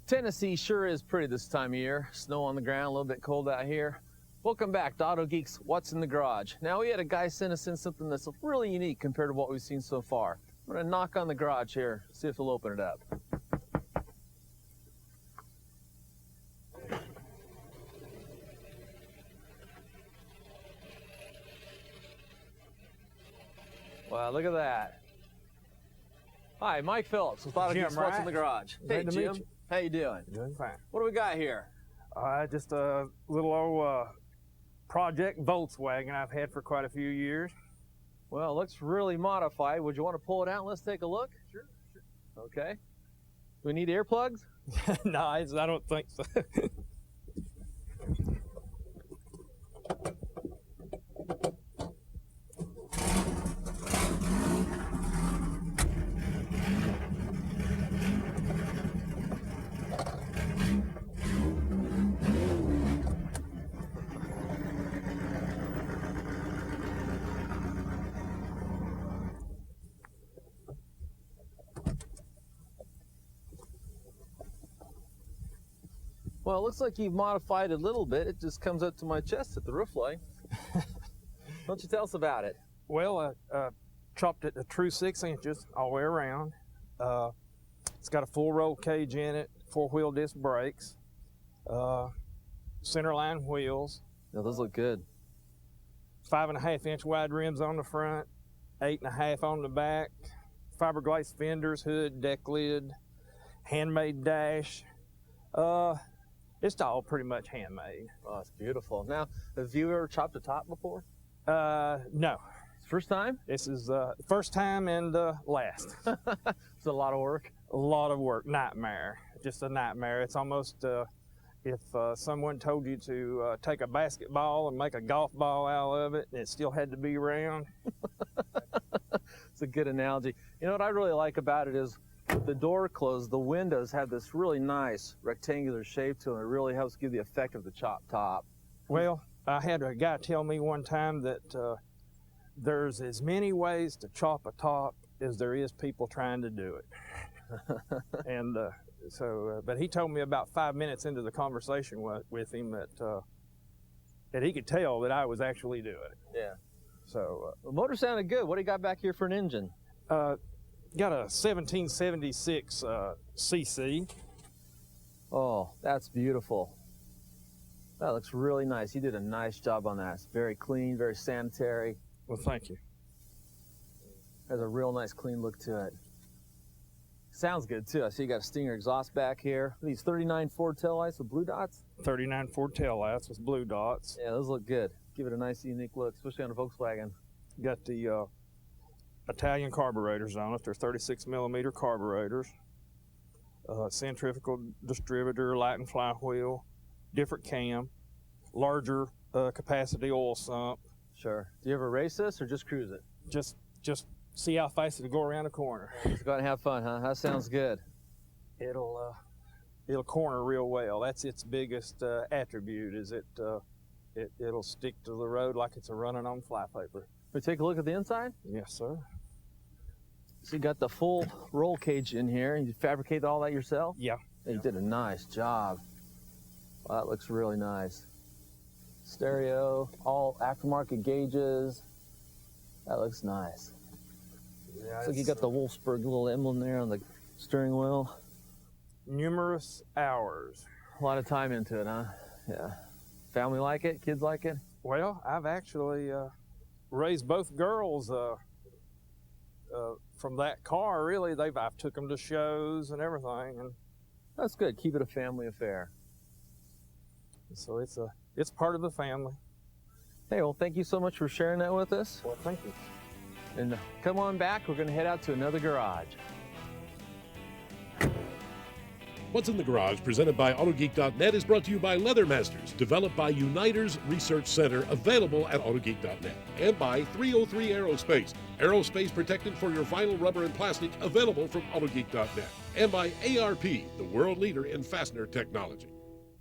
Tennessee sure is pretty this time of year. Snow on the ground, a little bit cold out here. Welcome back to Auto Geek's What's in the Garage. Now we had a guy send us in something that's really unique compared to what we've seen so far. I'm gonna knock on the garage here, see if he'll open it up. Wow, look at that. Hi, Mike Phillips with Auto Geek's What's in the Garage. Hey, Jim. How you doing? Doing fine. What do we got here? Just a little old project Volkswagen I've had for quite a few years. Well, it looks really modified. Would you want to pull it out and let's take a look? Sure. Okay. Do we need earplugs? No, I don't think so. Well, it looks like you've modified it a little bit. It just comes up to my chest at the roof line. Why don't you tell us about it? Well, I chopped it a true 6 inches all the way around. It's got a full roll cage in it, 4-wheel disc brakes, center line wheels. Yeah, those look good. 5.5-inch wide rims on the front, 8.5 on the back, fiberglass fenders, hood, deck lid, handmade dash. It's all pretty much handmade. Oh, it's beautiful. Now, have you ever chopped a top before? No. First time? This is first time and last. It's a lot of work. A lot of work. Nightmare. Just a nightmare. It's almost if someone told you to take a basketball and make a golf ball out of it and it still had to be round. It's a good analogy. You know what I really like about it is with the door closed, the windows have this really nice rectangular shape to them. It really helps give the effect of the chopped top. Well, I had a guy tell me one time that there's as many ways to chop a top as there is people trying to do it. And but he told me about 5 minutes into the conversation with him that he could tell that I was actually doing it. Yeah. So the motor sounded good. What do you got back here for an engine? Got a 1776 CC. Oh, that's beautiful. That looks really nice. You did a nice job on that. It's very clean, very sanitary. Well, thank you. Has a real nice clean look to it. Sounds good too. I see you got a Stinger exhaust back here. These 39 Ford taillights with blue dots? 39 Ford taillights with blue dots. Yeah, those look good. Give it a nice, unique look, especially on a Volkswagen. Got the Italian carburetors on it. They're 36 millimeter carburetors. Centrifugal distributor, light and flywheel, different cam, larger capacity oil sump. Sure. Do you ever race this or just cruise it? Just see how fast it'll go around the corner. Just go out and have fun, huh? That sounds good. It'll corner real well. That's its biggest attribute. Is it'll stick to the road like it's a running on flypaper. We take a look at the inside? Yes, sir. So you got the full roll cage in here. You fabricated all that yourself? Yeah. You did a nice job. Wow, that looks really nice. Stereo, all aftermarket gauges. That looks nice. Yeah, looks like you got the Wolfsburg little emblem there on the steering wheel. Numerous hours. A lot of time into it, huh? Yeah. Family like it? Kids like it? Well, I've actually raised both girls from that car. Really, I've took them to shows and everything, and that's good. Keep it a family affair. So it's part of the family. Hey, well, thank you so much for sharing that with us. Well, thank you. And come on back. We're going to head out to another garage. What's in the Garage, presented by AutoGeek.net, is brought to you by Leather Masters, developed by Uniters Research Center, available at AutoGeek.net, and by 303 Aerospace, aerospace protected for your vinyl, rubber, and plastic, available from AutoGeek.net, and by ARP, the world leader in fastener technology.